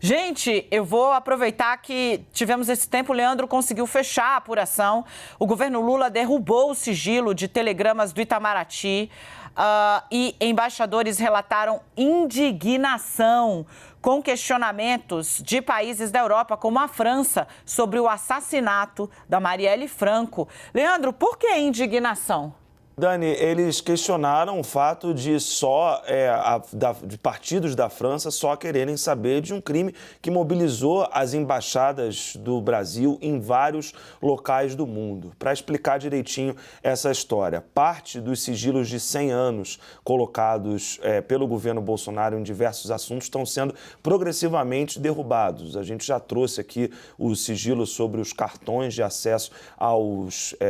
Gente, eu vou aproveitar que tivemos esse tempo, o Leandro conseguiu fechar a apuração. O governo Lula derrubou o sigilo de telegramas do Itamaraty e embaixadores relataram indignação com questionamentos de países da Europa, como a França, sobre o assassinato da Marielle Franco. Leandro, por que indignação? Dani, eles questionaram o fato de de partidos da França só quererem saber de um crime que mobilizou as embaixadas do Brasil em vários locais do mundo. Para explicar direitinho essa história, parte dos sigilos de 100 anos colocados pelo governo Bolsonaro em diversos assuntos estão sendo progressivamente derrubados. A gente já trouxe aqui o sigilo sobre os cartões de acesso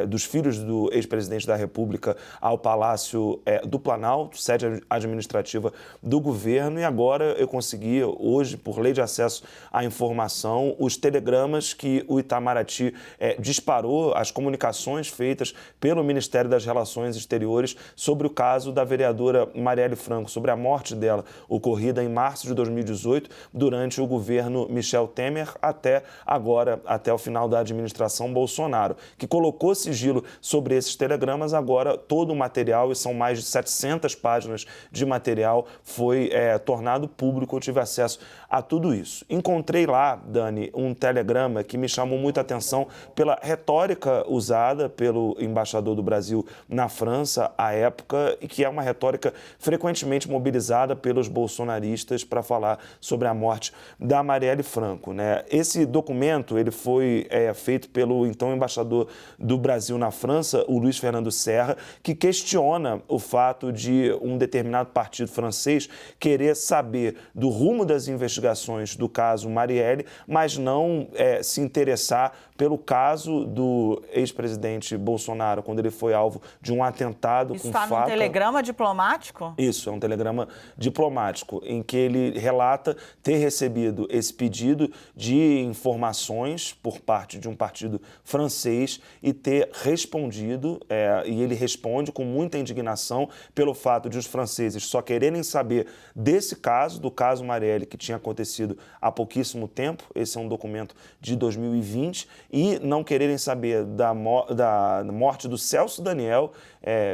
dos filhos do ex-presidente da República ao Palácio do Planalto, sede administrativa do governo, e agora eu consegui, hoje, por lei de acesso à informação, os telegramas que o Itamaraty disparou, as comunicações feitas pelo Ministério das Relações Exteriores sobre o caso da vereadora Marielle Franco, sobre a morte dela, ocorrida em março de 2018, durante o governo Michel Temer, até o final da administração Bolsonaro, que colocou sigilo sobre esses telegramas. Agora todo o material, e são mais de 700 páginas de material, foi tornado público. Eu tive acesso a tudo isso. Encontrei lá, Dani, um telegrama que me chamou muita atenção pela retórica usada pelo embaixador do Brasil na França à época, e que é uma retórica frequentemente mobilizada pelos bolsonaristas para falar sobre a morte da Marielle Franco, né? Esse documento ele foi feito pelo então embaixador do Brasil na França, o Luiz Fernando Serra, que questiona o fato de um determinado partido francês querer saber do rumo das investigações do caso Marielle, mas não se interessar pelo caso do ex-presidente Bolsonaro, quando ele foi alvo de um atentado com faca. Está num telegrama diplomático? Isso, é um telegrama diplomático, em que ele relata ter recebido esse pedido de informações por parte de um partido francês e ter respondido, e ele responde com muita indignação pelo fato de os franceses só quererem saber desse caso, do caso Marielle, que tinha acontecido há pouquíssimo tempo. Esse é um documento de 2020, e não quererem saber da morte do Celso Daniel,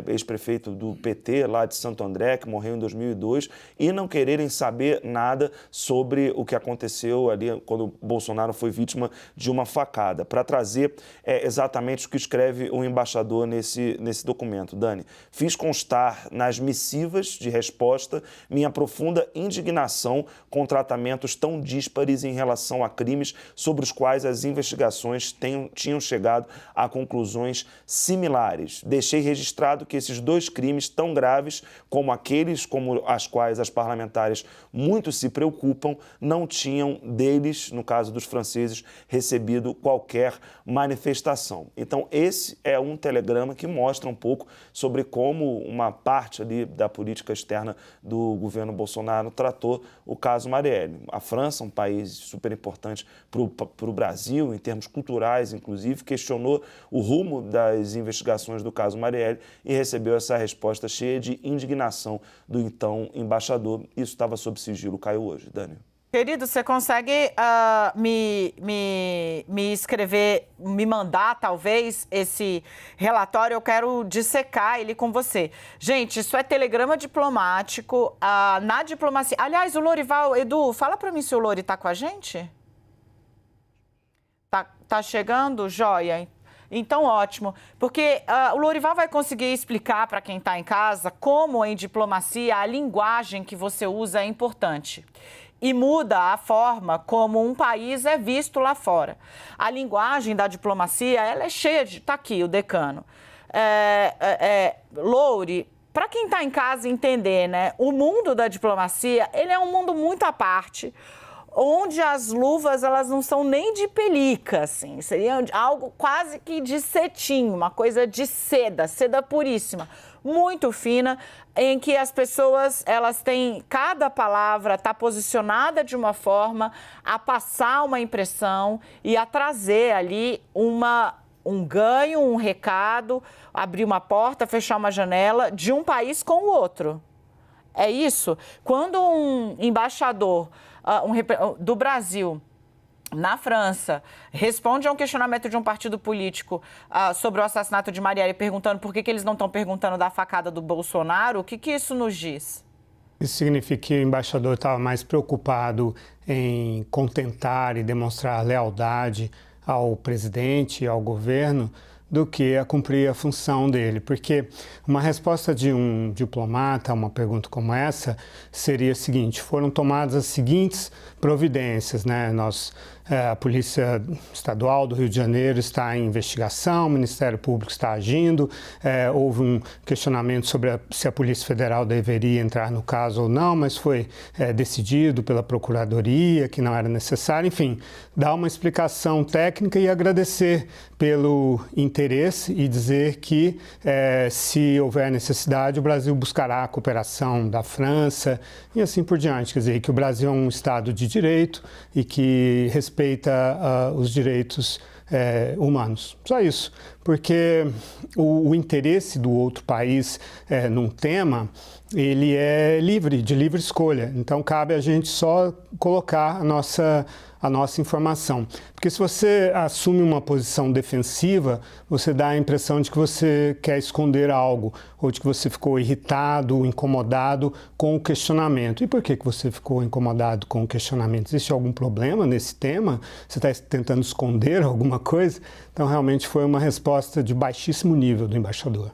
ex-prefeito do PT lá de Santo André, que morreu em 2002, e não quererem saber nada sobre o que aconteceu ali quando Bolsonaro foi vítima de uma facada. Para trazer exatamente o que escreve o embaixador nesse documento, Dani: fiz constar nas missivas de resposta minha profunda indignação com tratamentos tão díspares em relação a crimes sobre os quais as investigações tinham chegado a conclusões similares. Deixei registrado que esses dois crimes tão graves como aqueles como as quais as parlamentares muito se preocupam, não tinham deles, no caso dos franceses, recebido qualquer manifestação. Então, esse é um telegrama que mostra um pouco sobre como uma parte ali da política externa do governo Bolsonaro tratou o caso Marielle. A França, um país super importante para o Brasil, em termos culturais, inclusive, questionou o rumo das investigações do caso Marielle e recebeu essa resposta cheia de indignação do então embaixador. Isso estava sob sigilo, caiu hoje, Dani. Querido, você consegue me escrever, me mandar, talvez, esse relatório? Eu quero dissecar ele com você. Gente, isso é telegrama diplomático na diplomacia. Aliás, o Lorival, Edu, fala para mim se o Lori está com a gente. Tá chegando? Joia. Então, ótimo, porque o Lorival vai conseguir explicar para quem está em casa como, em diplomacia, a linguagem que você usa é importante. E muda a forma como um país é visto lá fora. A linguagem da diplomacia, ela é cheia de... Está aqui o decano. Lori, para quem está em casa entender, né? O mundo da diplomacia, ele é um mundo muito à parte, onde as luvas, elas não são nem de pelica, assim. Seria algo quase que de cetim, uma coisa de seda, seda puríssima, muito fina, em que as pessoas, elas têm, cada palavra está posicionada de uma forma a passar uma impressão e a trazer ali um ganho, um recado, abrir uma porta, fechar uma janela de um país com o outro. É isso. Quando um embaixador do Brasil na França responde a um questionamento de um partido político sobre o assassinato de Marielle, perguntando por que eles não estão perguntando da facada do Bolsonaro, o que isso nos diz? Isso significa que o embaixador estava mais preocupado em contentar e demonstrar lealdade ao presidente, ao governo, do que a cumprir a função dele. Porque uma resposta de um diplomata a uma pergunta como essa seria a seguinte: foram tomadas as seguintes providências, né? A Polícia Estadual do Rio de Janeiro está em investigação, o Ministério Público está agindo, houve um questionamento sobre se a Polícia Federal deveria entrar no caso ou não, mas foi decidido pela Procuradoria que não era necessário. Enfim, dar uma explicação técnica e agradecer pelo interesse e dizer que, se houver necessidade, o Brasil buscará a cooperação da França e assim por diante. Quer dizer, que o Brasil é um Estado de direito e que respeita os direitos humanos. Só isso. Porque o interesse do outro país num tema, ele é de livre escolha. Então, cabe a gente só colocar a nossa informação. Porque se você assume uma posição defensiva, você dá a impressão de que você quer esconder algo, ou de que você ficou irritado, incomodado com o questionamento. E por que você ficou incomodado com o questionamento? Existe algum problema nesse tema? Você está tentando esconder alguma coisa? Então, realmente foi uma resposta de baixíssimo nível do embaixador.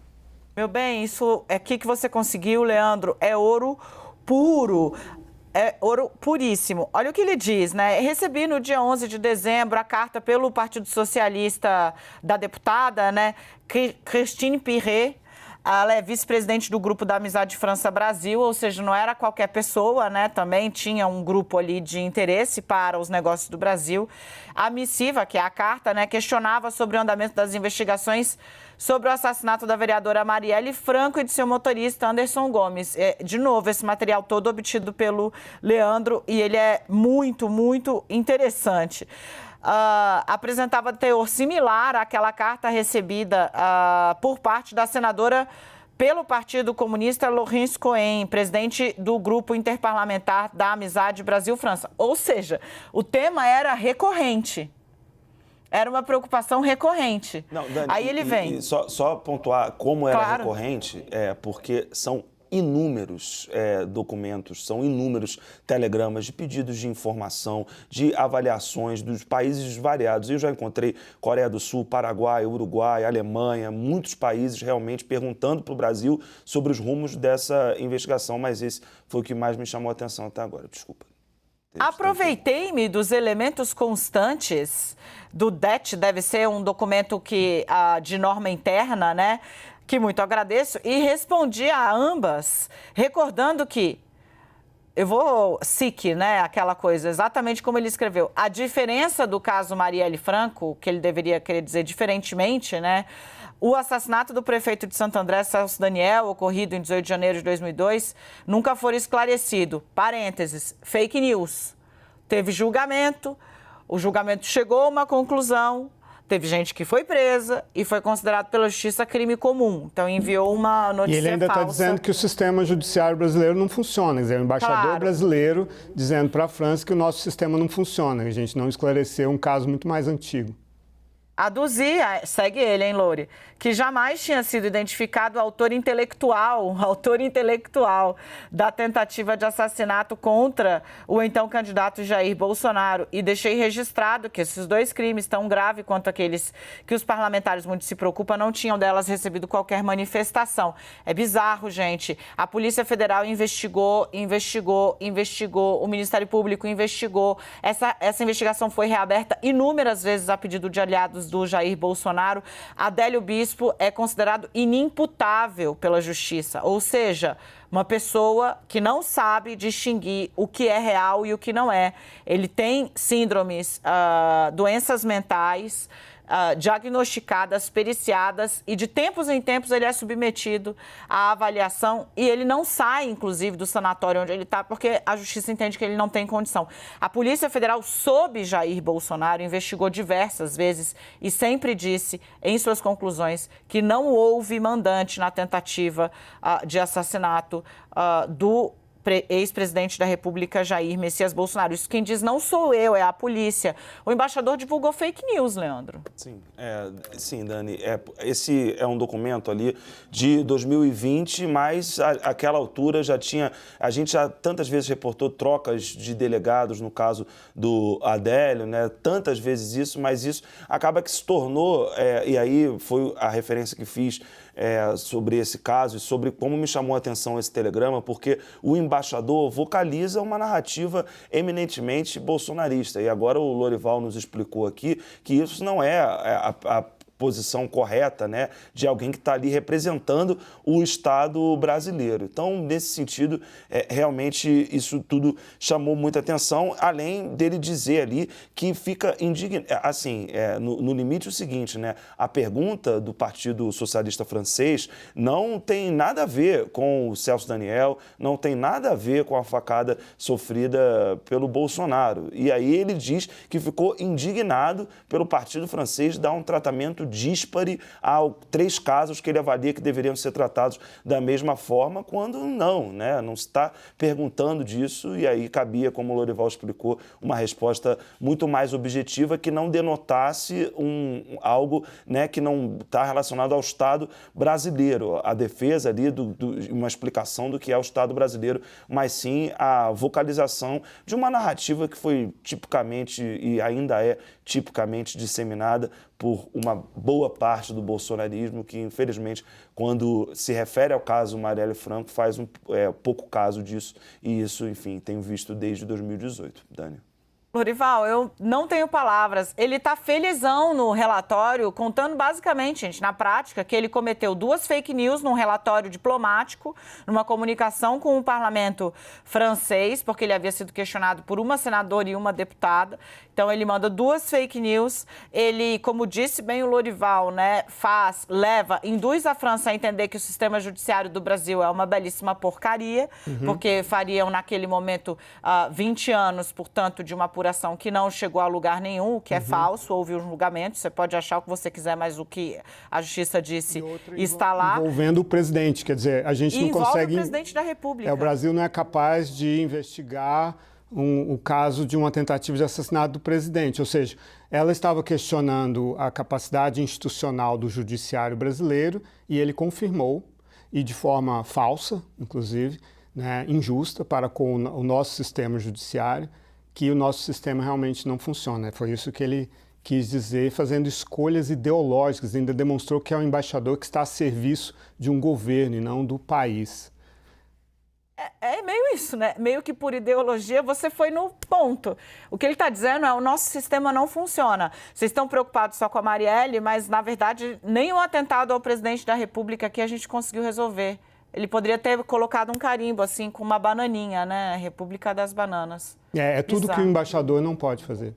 Meu bem, isso aqui que você conseguiu, Leandro, é ouro puro. É ouro puríssimo. Olha o que ele diz, né? Recebi no dia 11 de dezembro a carta pelo Partido Socialista da deputada, né, Christine Pirret. Ela é vice-presidente do Grupo da Amizade França-Brasil, ou seja, não era qualquer pessoa, né? Também tinha um grupo ali de interesse para os negócios do Brasil. A missiva, que é a carta, né, questionava sobre o andamento das investigações sobre o assassinato da vereadora Marielle Franco e de seu motorista Anderson Gomes. De novo, esse material todo obtido pelo Leandro e ele é muito, muito interessante. Apresentava teor similar àquela carta recebida por parte da senadora pelo Partido Comunista Laurence Cohen, presidente do Grupo Interparlamentar da Amizade Brasil-França. Ou seja, o tema era recorrente. Era uma preocupação recorrente. Não, Dani, aí ele vem. Só pontuar como era Claro. recorrente, porque são inúmeros documentos, são inúmeros telegramas de pedidos de informação, de avaliações dos países variados. Eu já encontrei Coreia do Sul, Paraguai, Uruguai, Alemanha, muitos países realmente perguntando para o Brasil sobre os rumos dessa investigação, mas esse foi o que mais me chamou a atenção até agora. Desculpa. Aproveitei-me dos elementos constantes do DET, deve ser um documento de norma interna, né? Que muito agradeço, e respondi a ambas, recordando que eu vou SIC, né, aquela coisa, exatamente como ele escreveu. A diferença do caso Marielle Franco, que ele deveria querer dizer diferentemente, né? O assassinato do prefeito de Santo André, Celso Daniel, ocorrido em 18 de janeiro de 2002, nunca foi esclarecido. Parênteses, fake news. Teve julgamento, o julgamento chegou a uma conclusão, teve gente que foi presa e foi considerado pela justiça crime comum. Então, enviou uma notícia falsa. E ele ainda está dizendo que o sistema judiciário brasileiro não funciona. Quer dizer, o embaixador brasileiro dizendo para a França que o nosso sistema não funciona. A gente não esclareceu um caso muito mais antigo. Aduzia, segue ele, hein, Lore, que jamais tinha sido identificado o autor intelectual da tentativa de assassinato contra o então candidato Jair Bolsonaro. E deixei registrado que esses dois crimes, tão graves quanto aqueles que os parlamentares muito se preocupam, não tinham delas recebido qualquer manifestação. É bizarro, gente. A Polícia Federal investigou, o Ministério Público investigou. Essa investigação foi reaberta inúmeras vezes a pedido de aliados do Jair Bolsonaro. Adélio Bispo é considerado inimputável pela justiça, ou seja, uma pessoa que não sabe distinguir o que é real e o que não é. Ele tem síndromes, doenças mentais, diagnosticadas, periciadas, e de tempos em tempos ele é submetido à avaliação e ele não sai, inclusive, do sanatório onde ele está, porque a justiça entende que ele não tem condição. A Polícia Federal, sob Jair Bolsonaro, investigou diversas vezes e sempre disse, em suas conclusões, que não houve mandante na tentativa de assassinato do ex-presidente da República, Jair Messias Bolsonaro. Isso quem diz não sou eu, é a polícia. O embaixador divulgou fake news, Leandro. Sim, Dani. Esse é um documento ali de 2020, mas àquela altura a gente já tantas vezes reportou trocas de delegados, no caso do Adélio, né? Tantas vezes isso, mas isso acaba que se tornou, e aí foi a referência que fiz sobre esse caso e sobre como me chamou a atenção esse telegrama, porque o embaixador vocaliza uma narrativa eminentemente bolsonarista. E agora o Lorival nos explicou aqui que isso não é a posição correta, né, de alguém que está ali representando o Estado brasileiro. Então, nesse sentido, realmente isso tudo chamou muita atenção, além dele dizer ali que fica indignado. Assim, no limite o seguinte, né, a pergunta do Partido Socialista Francês não tem nada a ver com o Celso Daniel, não tem nada a ver com a facada sofrida pelo Bolsonaro. E aí ele diz que ficou indignado pelo Partido Francês dar um tratamento díspare a 3 casos que ele avalia que deveriam ser tratados da mesma forma, quando não, né? Não se está perguntando disso, e aí cabia, como o Lorival explicou, uma resposta muito mais objetiva que não denotasse algo, né, que não está relacionado ao Estado brasileiro, a defesa ali, uma explicação do que é o Estado brasileiro, mas sim a vocalização de uma narrativa que foi tipicamente e ainda é tipicamente disseminada por uma boa parte do bolsonarismo que, infelizmente, quando se refere ao caso Marielle Franco, faz pouco caso disso. E isso, enfim, tenho visto desde 2018. Dani. Lorival, eu não tenho palavras. Ele está felizão no relatório, contando basicamente, gente, na prática, que ele cometeu 2 fake news num relatório diplomático, numa comunicação com o parlamento francês, porque ele havia sido questionado por uma senadora e uma deputada. Então, ele manda 2 fake news. Ele, como disse bem o Lorival, né, induz a França a entender que o sistema judiciário do Brasil é uma belíssima porcaria, porque fariam, naquele momento, 20 anos, portanto, de uma apuração que não chegou a lugar nenhum, o que é falso, houve um julgamento, você pode achar o que você quiser, mas o que a justiça disse está lá. Envolvendo o presidente, quer dizer, a gente não consegue... o presidente da República. O Brasil não é capaz de investigar o caso de uma tentativa de assassinato do presidente, ou seja, ela estava questionando a capacidade institucional do judiciário brasileiro e ele confirmou, e de forma falsa, inclusive, né, injusta para com o nosso sistema judiciário, que o nosso sistema realmente não funciona. Foi isso que ele quis dizer, fazendo escolhas ideológicas. Ainda demonstrou que é um embaixador que está a serviço de um governo e não do país. É meio isso, né? Meio que por ideologia você foi no ponto. O que ele está dizendo é o nosso sistema não funciona. Vocês estão preocupados só com a Marielle, mas, na verdade, nem o atentado ao presidente da República que a gente conseguiu resolver. Ele poderia ter colocado um carimbo, assim, com uma bananinha, né? República das Bananas. É tudo que o embaixador não pode fazer.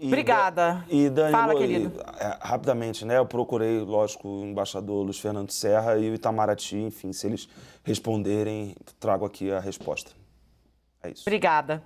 Obrigada. Dani, fala, querido. Rapidamente, né? Eu procurei, lógico, o embaixador Luiz Fernando Serra e o Itamaraty, enfim, se eles responderem, trago aqui a resposta. É isso. Obrigada.